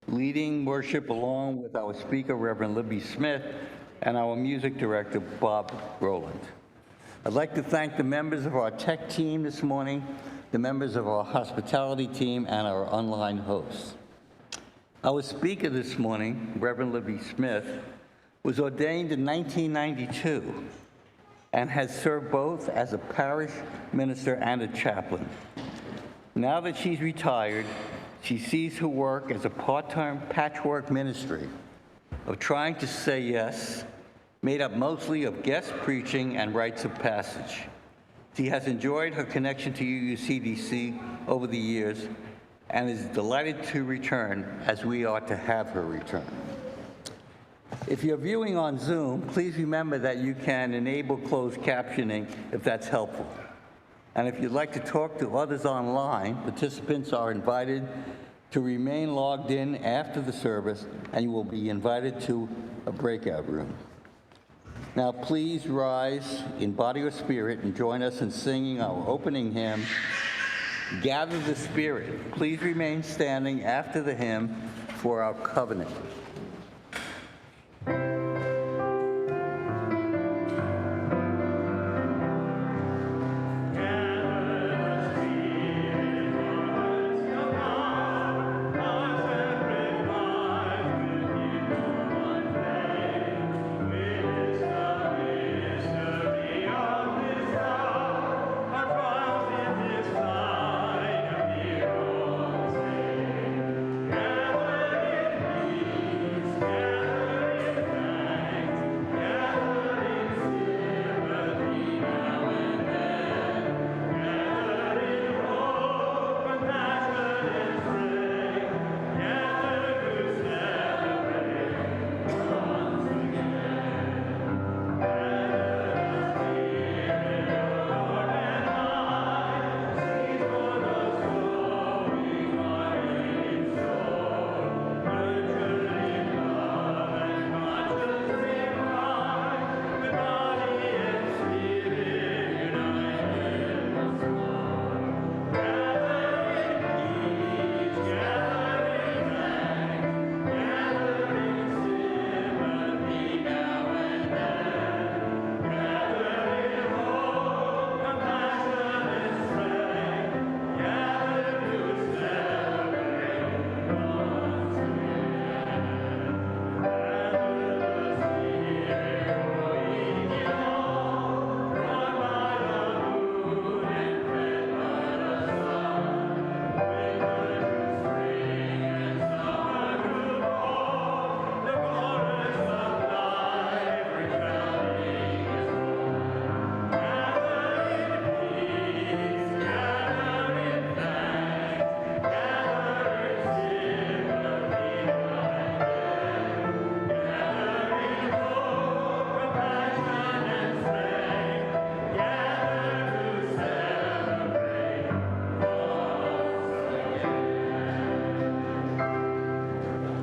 leading worship along with our speaker, Reverend Libby Smith, and our music director, Bob Rowland. I'd like to thank the members of our tech team this morning, the members of our hospitality team, and our online hosts. Our speaker this morning, Reverend Libby Smith, was ordained in 1992 and has served both as a parish minister and a chaplain. Now that she's retired, she sees her work as a part-time patchwork ministry of trying to say yes, made up mostly of guest preaching and rites of passage. She has enjoyed her connection to UUCDC over the years and is delighted to return, as we are to have her return. If you're viewing on Zoom, please remember that you can enable closed captioning if that's helpful. And if you'd like to talk to others online, participants are invited to remain logged in after the service, and you will be invited to a breakout room. Now please rise in body or spirit and join us in singing our opening hymn, Gather the Spirit. Please remain standing after the hymn for our covenant.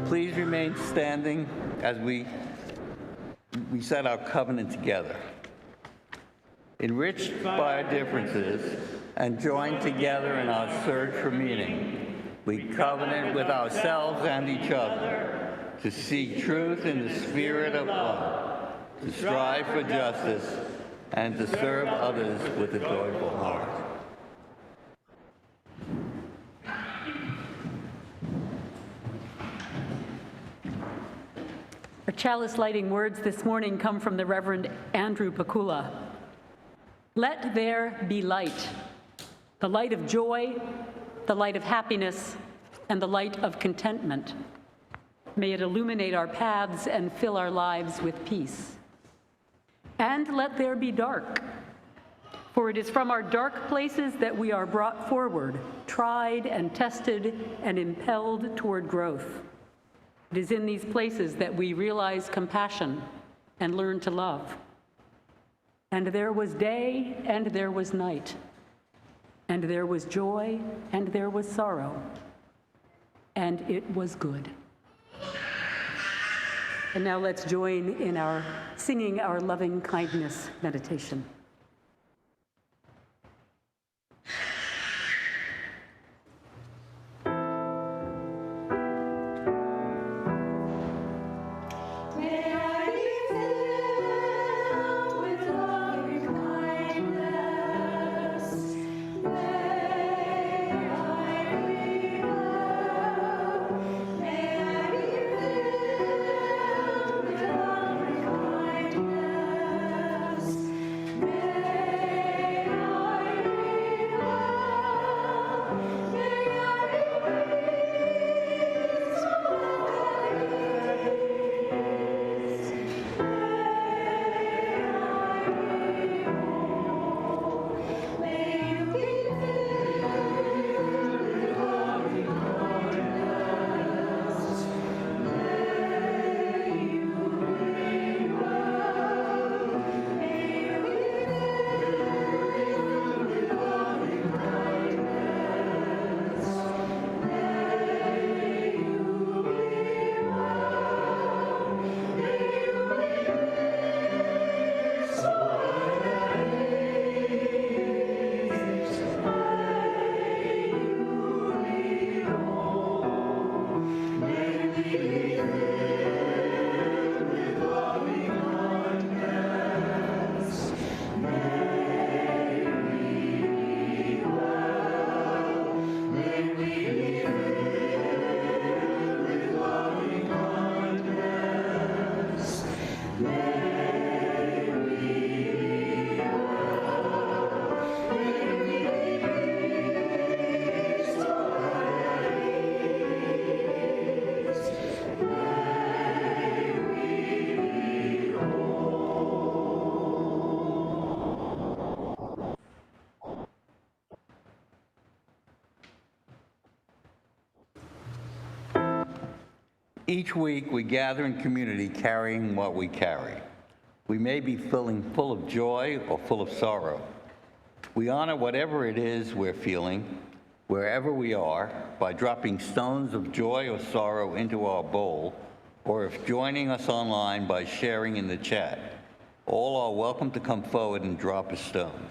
Please remain standing as we set our covenant together. Enriched by our differences and joined together in our search for meaning, we covenant with ourselves and each other to seek truth in the spirit of love, to strive for justice, and to serve others with a joyful heart. Our chalice lighting words this morning come from the Reverend Andrew Pakula. Let there be light, the light of joy, the light of happiness, and the light of contentment. May it illuminate our paths and fill our lives with peace. And let there be dark, for it is from our dark places that we are brought forward, tried and tested and impelled toward growth. It is in these places that we realize compassion and learn to love. And there was day and there was night, and there was joy and there was sorrow, and it was good. And now let's join in our singing our loving kindness meditation. Each week, we gather in community carrying what we carry. We may be feeling full of joy or full of sorrow. We honor whatever it is we're feeling, wherever we are, by dropping stones of joy or sorrow into our bowl, or if joining us online by sharing in the chat. All are welcome to come forward and drop a stone.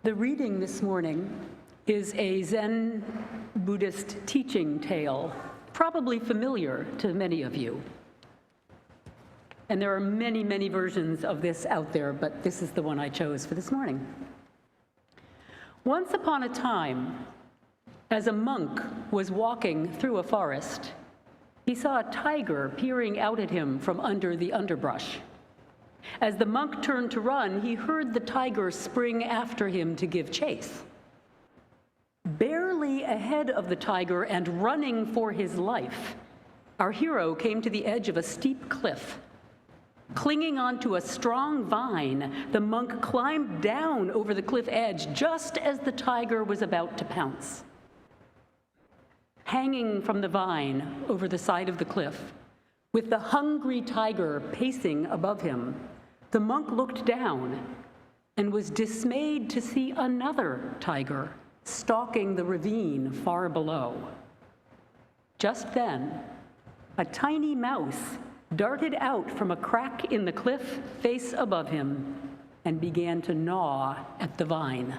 The reading this morning is a Zen Buddhist teaching tale, probably familiar to many of you. And there are many, many versions of this out there, but this is the one I chose for this morning. Once upon a time, as a monk was walking through a forest, he saw a tiger peering out at him from under the underbrush. As the monk turned to run, he heard the tiger spring after him to give chase. Barely ahead of the tiger and running for his life, our hero came to the edge of a steep cliff. Clinging onto a strong vine, the monk climbed down over the cliff edge just as the tiger was about to pounce. Hanging from the vine over the side of the cliff, with the hungry tiger pacing above him, the monk looked down and was dismayed to see another tiger stalking the ravine far below. Just then, a tiny mouse darted out from a crack in the cliff face above him and began to gnaw at the vine.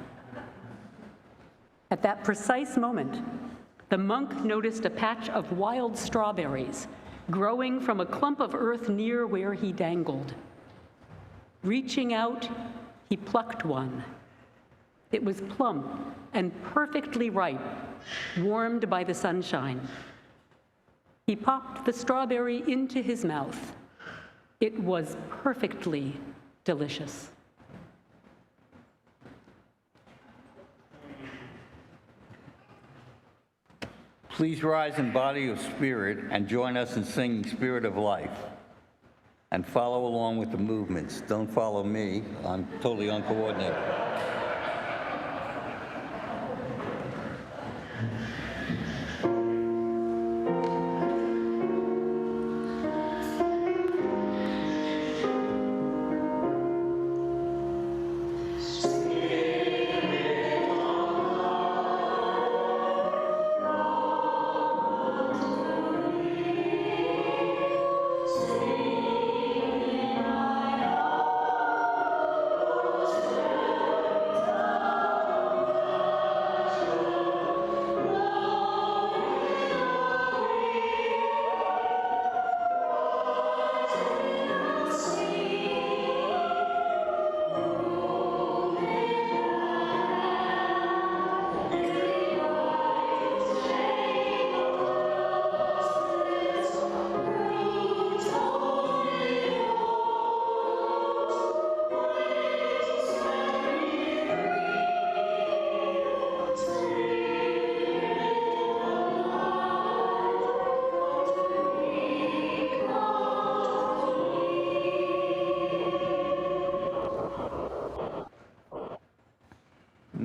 At that precise moment, the monk noticed a patch of wild strawberries growing from a clump of earth near where he dangled. Reaching out, he plucked one. It was plump and perfectly ripe, warmed by the sunshine. He popped the strawberry into his mouth. It was perfectly delicious. Please rise in body of spirit and join us in singing Spirit of Life. And follow along with the movements. Don't follow me. I'm totally uncoordinated.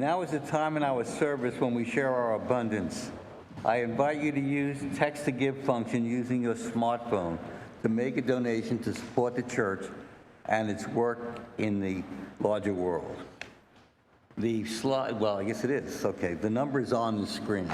Now is the time in our service when we share our abundance. I invite you to use text to give function using your smartphone to make a donation to support the church and its work in the larger world. The slide, well, I guess it is. Okay, the number is on the screen.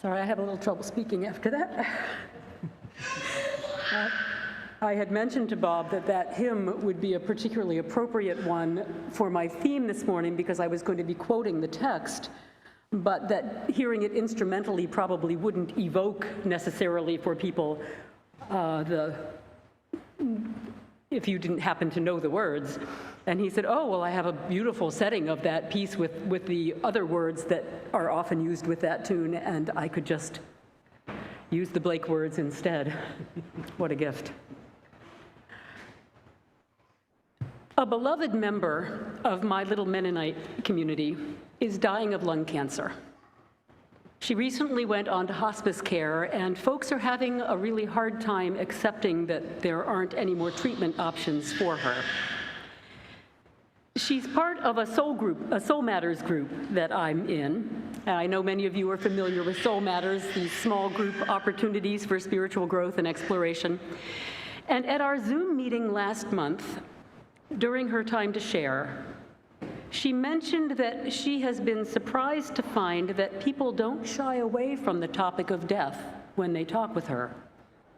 Sorry, I had a little trouble speaking after that. I had mentioned to Bob that that hymn would be a particularly appropriate one for my theme this morning because I was going to be quoting the text, but that hearing it instrumentally probably wouldn't evoke necessarily for people if you didn't happen to know the words. And he said, oh, well, I have a beautiful setting of that piece with the other words that are often used with that tune, and I could just use the Blake words instead. What a gift. A beloved member of my little Mennonite community is dying of lung cancer. She recently went on to hospice care, and folks are having a really hard time accepting that there aren't any more treatment options for her. She's part of a Soul Matters group that I'm in. I know many of you are familiar with Soul Matters, these small group opportunities for spiritual growth and exploration. And at our Zoom meeting last month, during her time to share, she mentioned that she has been surprised to find that people don't shy away from the topic of death when they talk with her.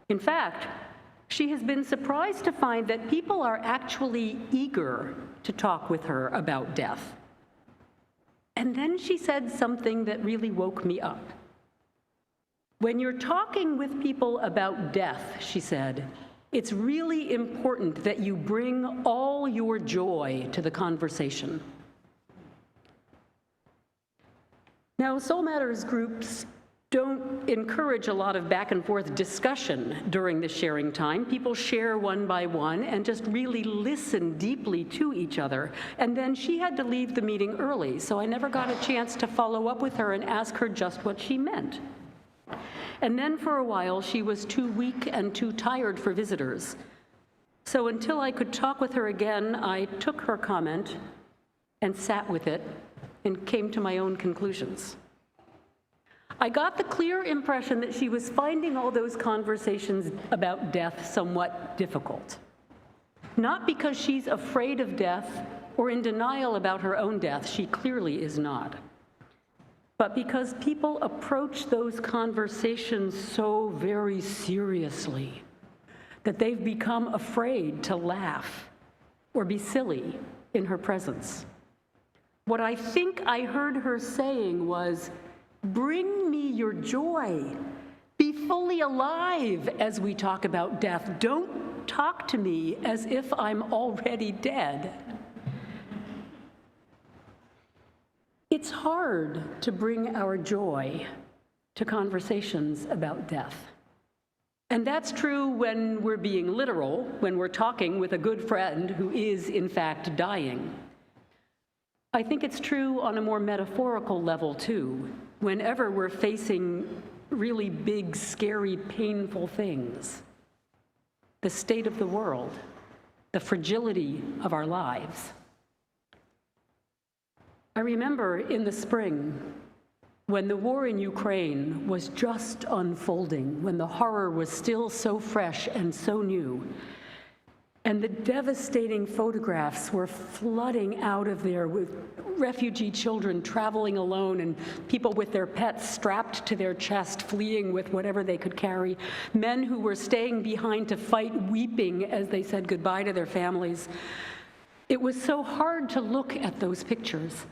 In fact, she has been surprised to find that people are actually eager to talk with her about death. And then she said something that really woke me up. When you're talking with people about death, she said, it's really important that you bring all your joy to the conversation. Now, Soul Matters groups don't encourage a lot of back and forth discussion during the sharing time. People share one by one and just really listen deeply to each other. And then she had to leave the meeting early, so I never got a chance to follow up with her and ask her just what she meant. And then for a while, she was too weak and too tired for visitors. So until I could talk with her again, I took her comment and sat with it and came to my own conclusions. I got the clear impression that she was finding all those conversations about death somewhat difficult. Not because she's afraid of death or in denial about her own death, she clearly is not, but because people approach those conversations so very seriously that they've become afraid to laugh or be silly in her presence. What I think I heard her saying was, "Bring me your joy. Be fully alive as we talk about death. Don't talk to me as if I'm already dead." It's hard to bring our joy to conversations about death. And that's true when we're being literal, when we're talking with a good friend who is, in fact, dying. I think it's true on a more metaphorical level, too, whenever we're facing really big, scary, painful things. The state of the world, the fragility of our lives. I remember in the spring, when the war in Ukraine was just unfolding, when the horror was still so fresh and so new, and the devastating photographs were flooding out of there with refugee children traveling alone and people with their pets strapped to their chest, fleeing with whatever they could carry, men who were staying behind to fight, weeping as they said goodbye to their families. It was so hard to look at those pictures.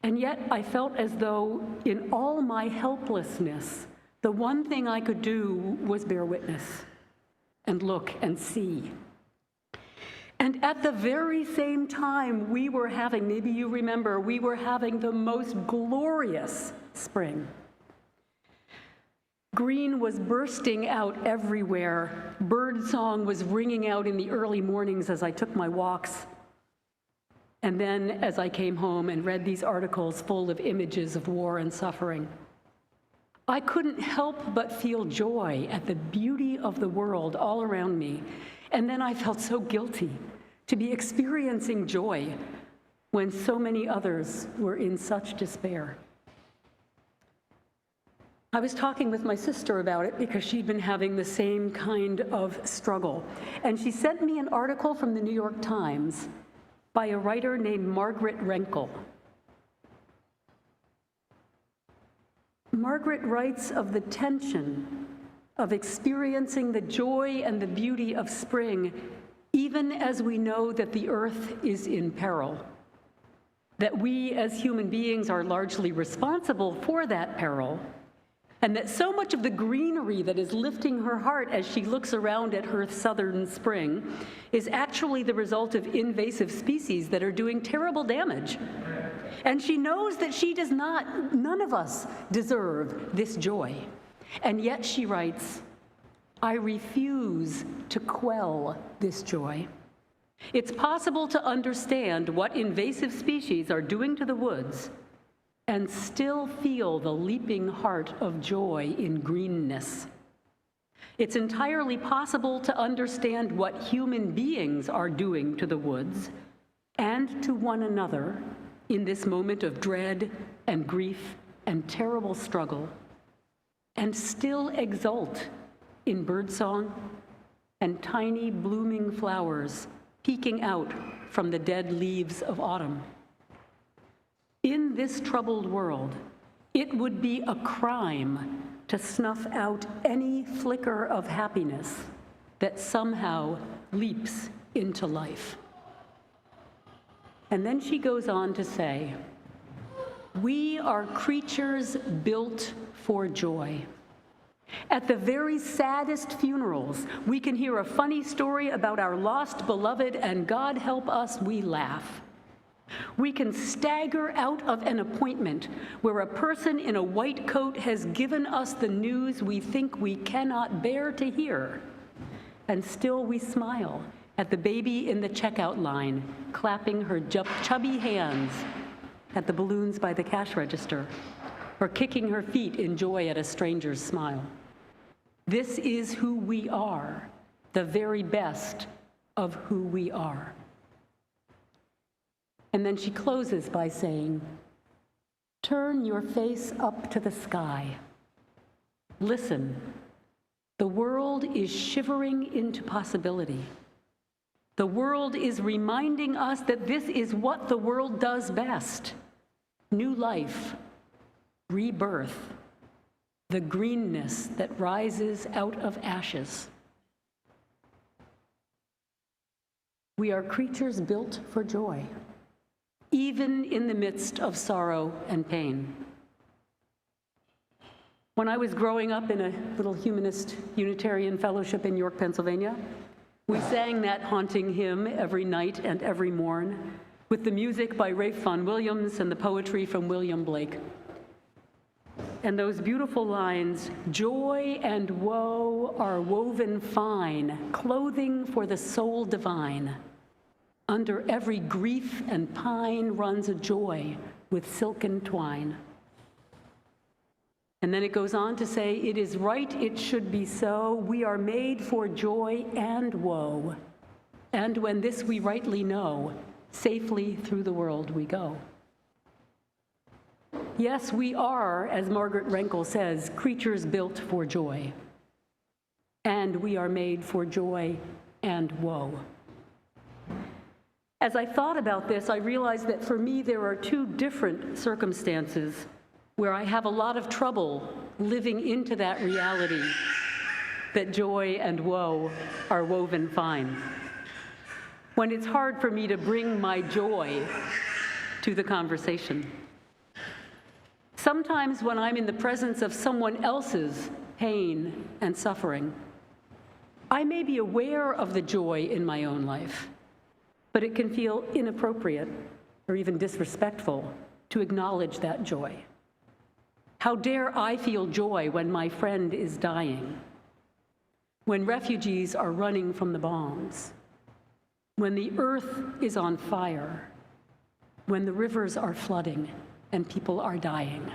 And yet I felt as though in all my helplessness, the one thing I could do was bear witness and look and see. And at the very same time, we were having, maybe you remember, we were having the most glorious spring. Green was bursting out everywhere. Birdsong was ringing out in the early mornings as I took my walks. And then as I came home and read these articles full of images of war and suffering, I couldn't help but feel joy at the beauty of the world all around me. And then I felt so guilty to be experiencing joy when so many others were in such despair. I was talking with my sister about it because she'd been having the same kind of struggle. And she sent me an article from the New York Times by a writer named Margaret Renkl. Margaret writes of the tension of experiencing the joy and the beauty of spring, even as we know that the earth is in peril, that we as human beings are largely responsible for that peril, and that so much of the greenery that is lifting her heart as she looks around at her southern spring is actually the result of invasive species that are doing terrible damage. And she knows that she does not, none of us deserve this joy. And yet she writes, "I refuse to quell this joy. It's possible to understand what invasive species are doing to the woods and still feel the leaping heart of joy in greenness. It's entirely possible to understand what human beings are doing to the woods and to one another in this moment of dread and grief and terrible struggle, and still exult in birdsong and tiny blooming flowers peeking out from the dead leaves of autumn. In this troubled world, it would be a crime to snuff out any flicker of happiness that somehow leaps into life." And then she goes on to say, "We are creatures built for joy. At the very saddest funerals, we can hear a funny story about our lost beloved, and God help us, we laugh. We can stagger out of an appointment where a person in a white coat has given us the news we think we cannot bear to hear, and still we smile at the baby in the checkout line, clapping her chubby hands at the balloons by the cash register, or kicking her feet in joy at a stranger's smile. This is who we are, the very best of who we are." And then she closes by saying, "Turn your face up to the sky. Listen, the world is shivering into possibility. The world is reminding us that this is what the world does best: new life, rebirth, the greenness that rises out of ashes. We are creatures built for joy, even in the midst of sorrow and pain. When I was growing up in a little humanist Unitarian fellowship in York, Pennsylvania, we sang that haunting hymn every night and every morn, with the music by Ralph Vaughan Williams and the poetry from William Blake. And those beautiful lines, "Joy and woe are woven fine, clothing for the soul divine. Under every grief and pine runs a joy with silken twine." And then it goes on to say, "It is right, it should be so. We are made for joy and woe. And when this we rightly know, safely through the world we go." Yes, we are, as Margaret Renkel says, creatures built for joy. And we are made for joy and woe. As I thought about this, I realized that for me there are two different circumstances where I have a lot of trouble living into that reality that joy and woe are woven fine. When it's hard for me to bring my joy to the conversation. Sometimes when I'm in the presence of someone else's pain and suffering, I may be aware of the joy in my own life, but it can feel inappropriate or even disrespectful to acknowledge that joy. How dare I feel joy when my friend is dying, when refugees are running from the bombs, when the earth is on fire, when the rivers are flooding and people are dying.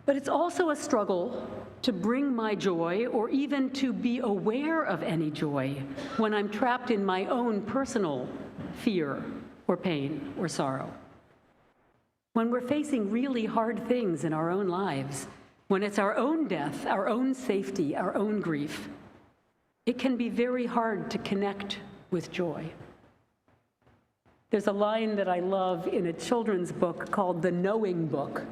But it's also a struggle to bring my joy, or even to be aware of any joy, when I'm trapped in my own personal fear or pain or sorrow. When we're facing really hard things in our own lives, when it's our own death, our own safety, our own grief, it can be very hard to connect with joy. There's a line that I love in a children's book called The Knowing Book,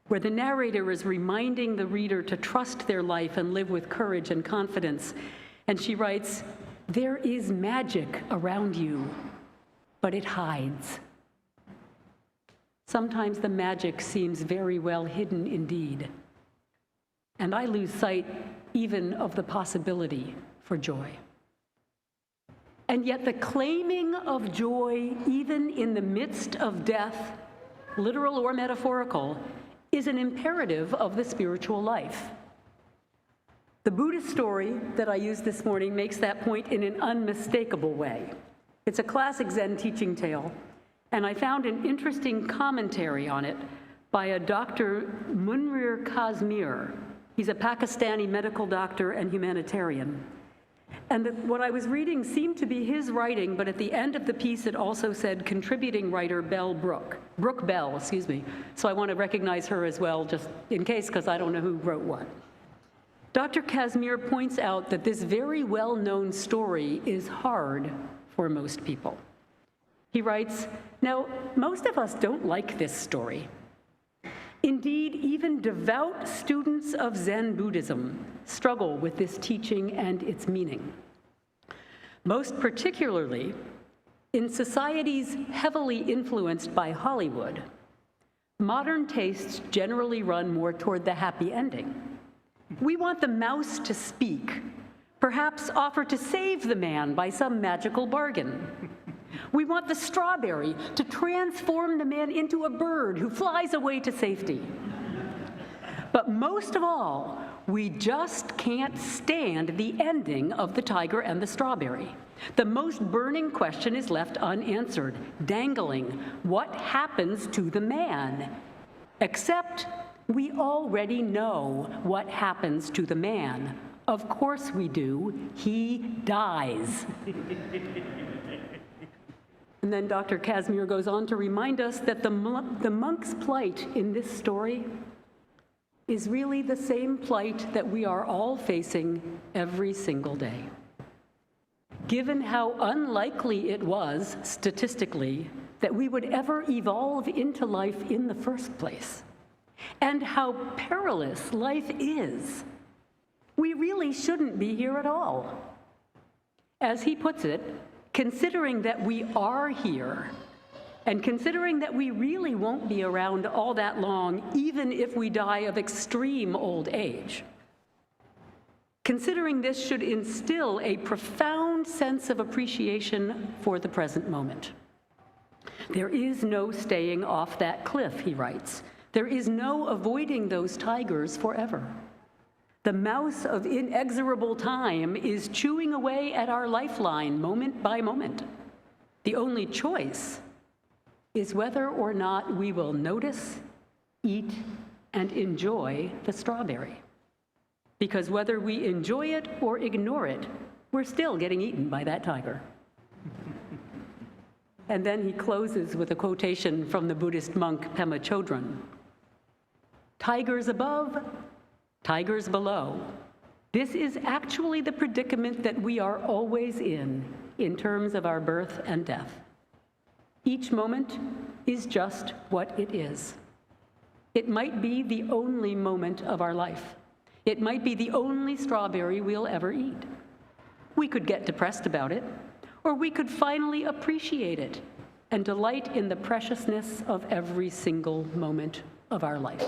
where the narrator is reminding the reader to trust their life and live with courage and confidence. And she writes, "There is magic around you, but it hides." Sometimes the magic seems very well hidden indeed, and I lose sight even of the possibility for joy. And yet the claiming of joy, even in the midst of death, literal or metaphorical, is an imperative of the spiritual life. The Buddhist story that I used this morning makes that point in an unmistakable way. It's a classic Zen teaching tale, and I found an interesting commentary on it by a Dr. Munir Kazmir. He's a Pakistani medical doctor and humanitarian. And what I was reading seemed to be his writing, but at the end of the piece it also said contributing writer Brooke Bell, excuse me. So I want to recognize her as well, just in case, because I don't know who wrote what. Dr. Kazmir points out that this very well-known story is hard for most people. He writes, "Now, most of us don't like this story. Indeed, even devout students of Zen Buddhism struggle with this teaching and its meaning. Most particularly, in societies heavily influenced by Hollywood, modern tastes generally run more toward the happy ending. We want the mouse to speak, perhaps offer to save the man by some magical bargain. We want the strawberry to transform the man into a bird who flies away to safety. But most of all, we just can't stand the ending of The Tiger and the Strawberry. The most burning question is left unanswered, dangling. What happens to the man? Except we already know what happens to the man. Of course we do. He dies." And then Dr. Kazmir goes on to remind us that the monk's plight in this story is really the same plight that we are all facing every single day. given how unlikely it was, statistically, that we would ever evolve into life in the first place, and how perilous life is, we really shouldn't be here at all. As he puts it, considering that we are here, and considering that we really won't be around all that long, even if we die of extreme old age, considering this should instill a profound sense of appreciation for the present moment. There is no staying off that cliff, he writes. There is no avoiding those tigers forever. The mouse of inexorable time is chewing away at our lifeline moment by moment. The only choice is whether or not we will notice, eat, and enjoy the strawberry. Because whether we enjoy it or ignore it, we're still getting eaten by that tiger. And then he closes with a quotation from the Buddhist monk Pema Chodron. Tigers above, tigers below. This is actually the predicament that we are always in terms of our birth and death. Each moment is just what it is. It might be the only moment of our life. It might be the only strawberry we'll ever eat. We could get depressed about it, or we could finally appreciate it and delight in the preciousness of every single moment of our life.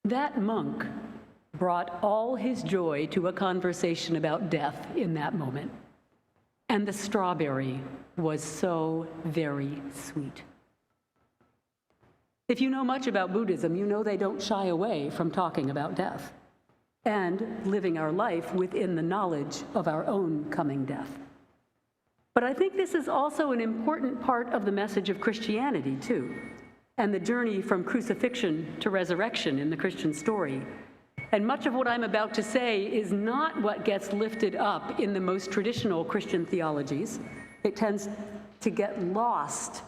That monk brought all his joy to a conversation about death in that moment, and the strawberry was so very sweet. If you know much about Buddhism, you know they don't shy away from talking about death and living our life within the knowledge of our own coming death. But I think this is also an important part of the message of Christianity, too, and the journey from crucifixion to resurrection in the Christian story. And much of what I'm about to say is not what gets lifted up in the most traditional Christian theologies. It tends to get lost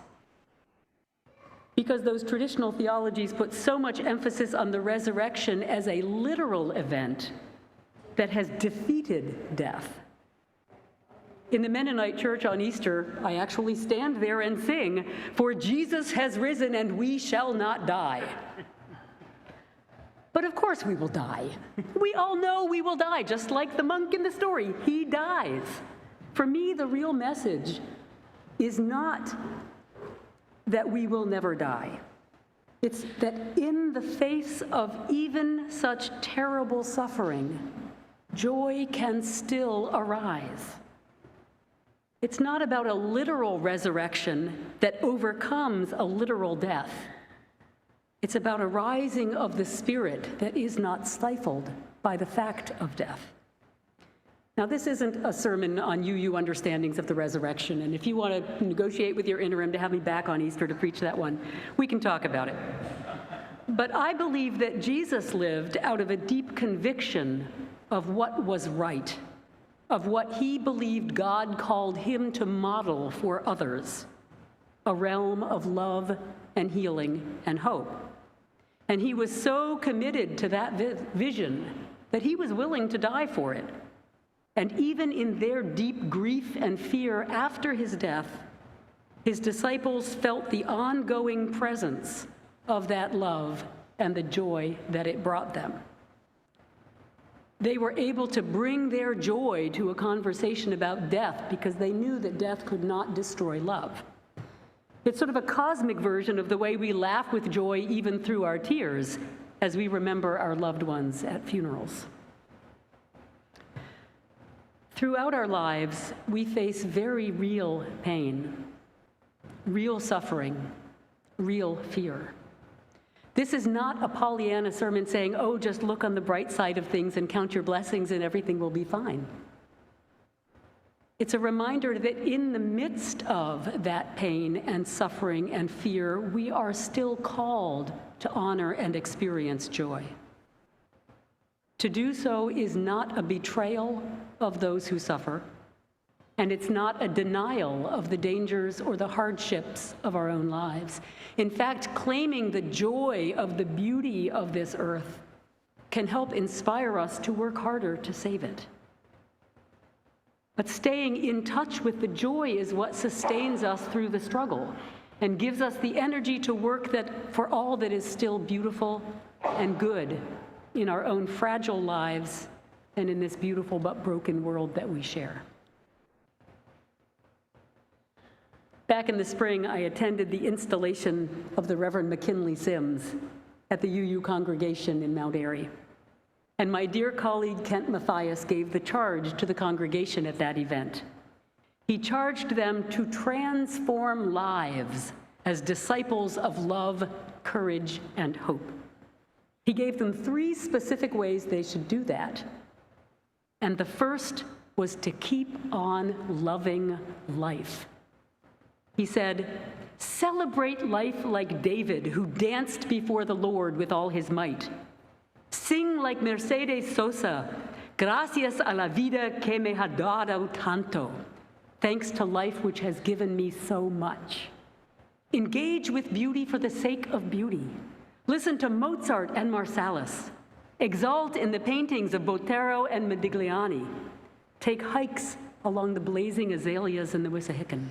because those traditional theologies put so much emphasis on the resurrection as a literal event that has defeated death. In the Mennonite Church on Easter, I actually stand there and sing, "For Jesus has risen and we shall not die." But of course we will die. We all know we will die, just like the monk in the story. He dies. For me, the real message is not that we will never die. It's that in the face of even such terrible suffering, joy can still arise. It's not about a literal resurrection that overcomes a literal death. It's about a rising of the spirit that is not stifled by the fact of death. Now, this isn't a sermon on UU understandings of the resurrection, and if you want to negotiate with your interim to have me back on Easter to preach that one, we can talk about it. But I believe that Jesus lived out of a deep conviction of what was right, of what he believed God called him to model for others, a realm of love and healing and hope. And he was so committed to that vision that he was willing to die for it. And even in their deep grief and fear after his death, his disciples felt the ongoing presence of that love and the joy that it brought them. They were able to bring their joy to a conversation about death because they knew that death could not destroy love. It's sort of a cosmic version of the way we laugh with joy even through our tears as we remember our loved ones at funerals. Throughout our lives, we face very real pain, real suffering, real fear. This is not a Pollyanna sermon saying, oh, just look on the bright side of things and count your blessings and everything will be fine. It's a reminder that in the midst of that pain and suffering and fear, we are still called to honor and experience joy. To do so is not a betrayal of those who suffer, and it's not a denial of the dangers or the hardships of our own lives. In fact, claiming the joy of the beauty of this earth can help inspire us to work harder to save it. But staying in touch with the joy is what sustains us through the struggle and gives us the energy to work for all that is still beautiful and good in our own fragile lives and in this beautiful but broken world that we share. Back in the spring, I attended the installation of the Reverend McKinley Sims at the UU congregation in Mount Airy. And my dear colleague Kent Mathias gave the charge to the congregation at that event. He charged them to transform lives as disciples of love, courage, and hope. He gave them 3 specific ways they should do that. And the first was to keep on loving life. He said, "Celebrate life like David, who danced before the Lord with all his might. Sing like Mercedes Sosa, gracias a la vida que me ha dado tanto, thanks to life which has given me so much. Engage with beauty for the sake of beauty. Listen to Mozart and Marsalis. Exalt in the paintings of Botero and Modigliani. Take hikes along the blazing azaleas in the Wissahickon.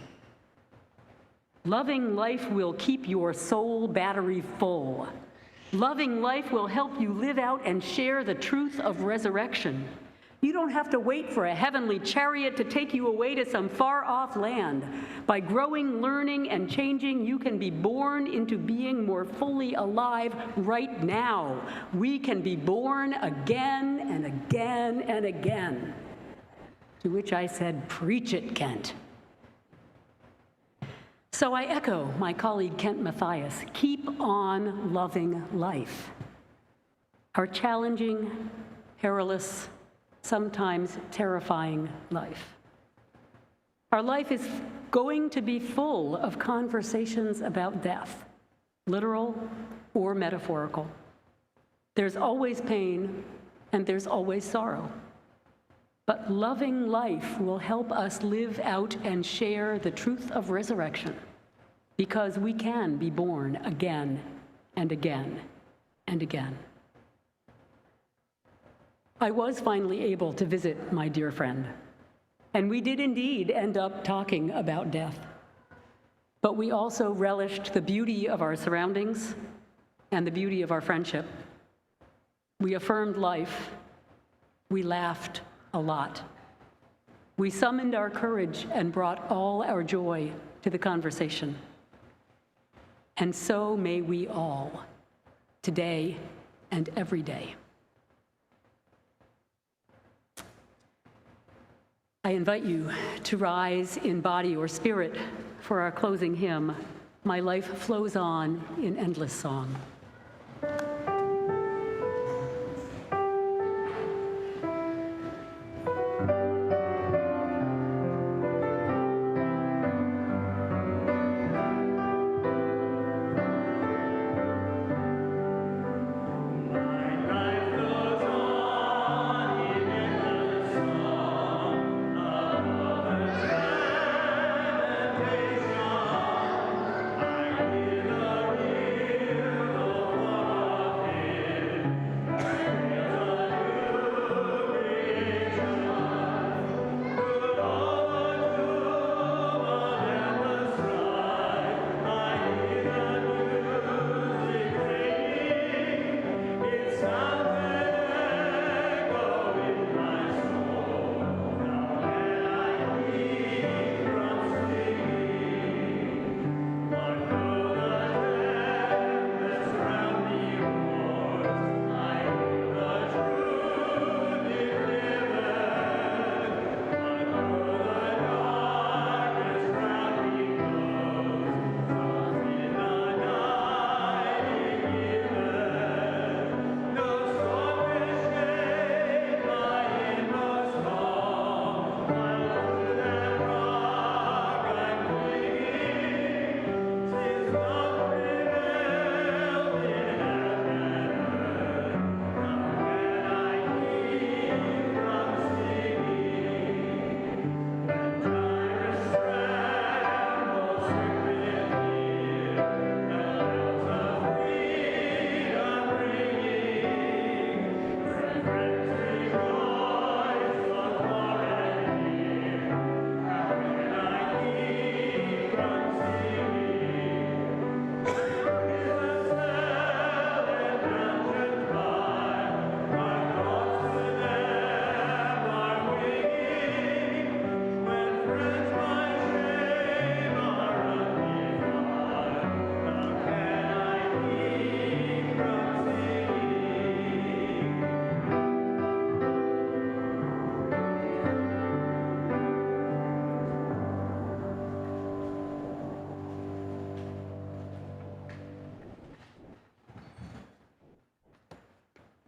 Loving life will keep your soul battery full. Loving life will help you live out and share the truth of resurrection. You don't have to wait for a heavenly chariot to take you away to some far-off land. By growing, learning, and changing, you can be born into being more fully alive right now. We can be born again and again and again." To which I said, "Preach it, Kent." So I echo my colleague Kent Mathias, keep on loving life. Our challenging, perilous, sometimes terrifying life. Our life is going to be full of conversations about death, literal or metaphorical. There's always pain and there's always sorrow. But loving life will help us live out and share the truth of resurrection, because we can be born again and again and again. I was finally able to visit my dear friend, and we did indeed end up talking about death. But we also relished the beauty of our surroundings and the beauty of our friendship. We affirmed life. We laughed a lot. We summoned our courage and brought all our joy to the conversation. And so may we all, today and every day. I invite you to rise in body or spirit for our closing hymn, "My Life Flows On in Endless Song."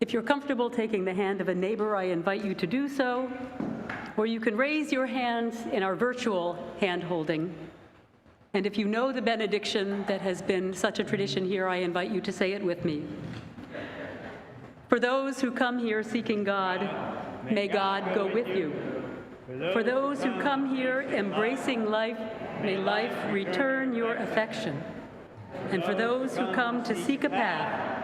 If you're comfortable taking the hand of a neighbor, I invite you to do so, or you can raise your hands in our virtual hand-holding. And if you know the benediction that has been such a tradition here, I invite you to say it with me. For those who come here seeking God, may God go with you. For those who come here embracing life, may life return your affection. And for those who come to seek a path,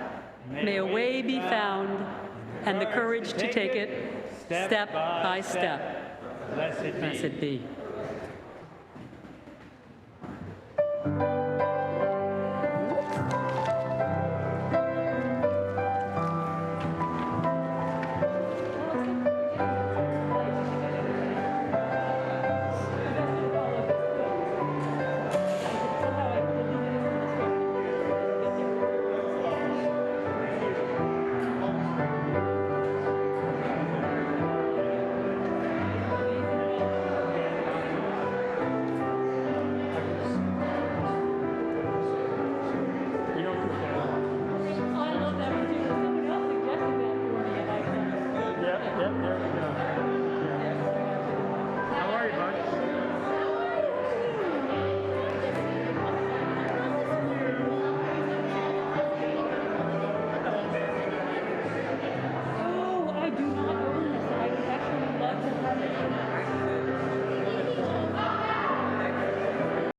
may a way be found and the courage to take it step by step. Blessed be.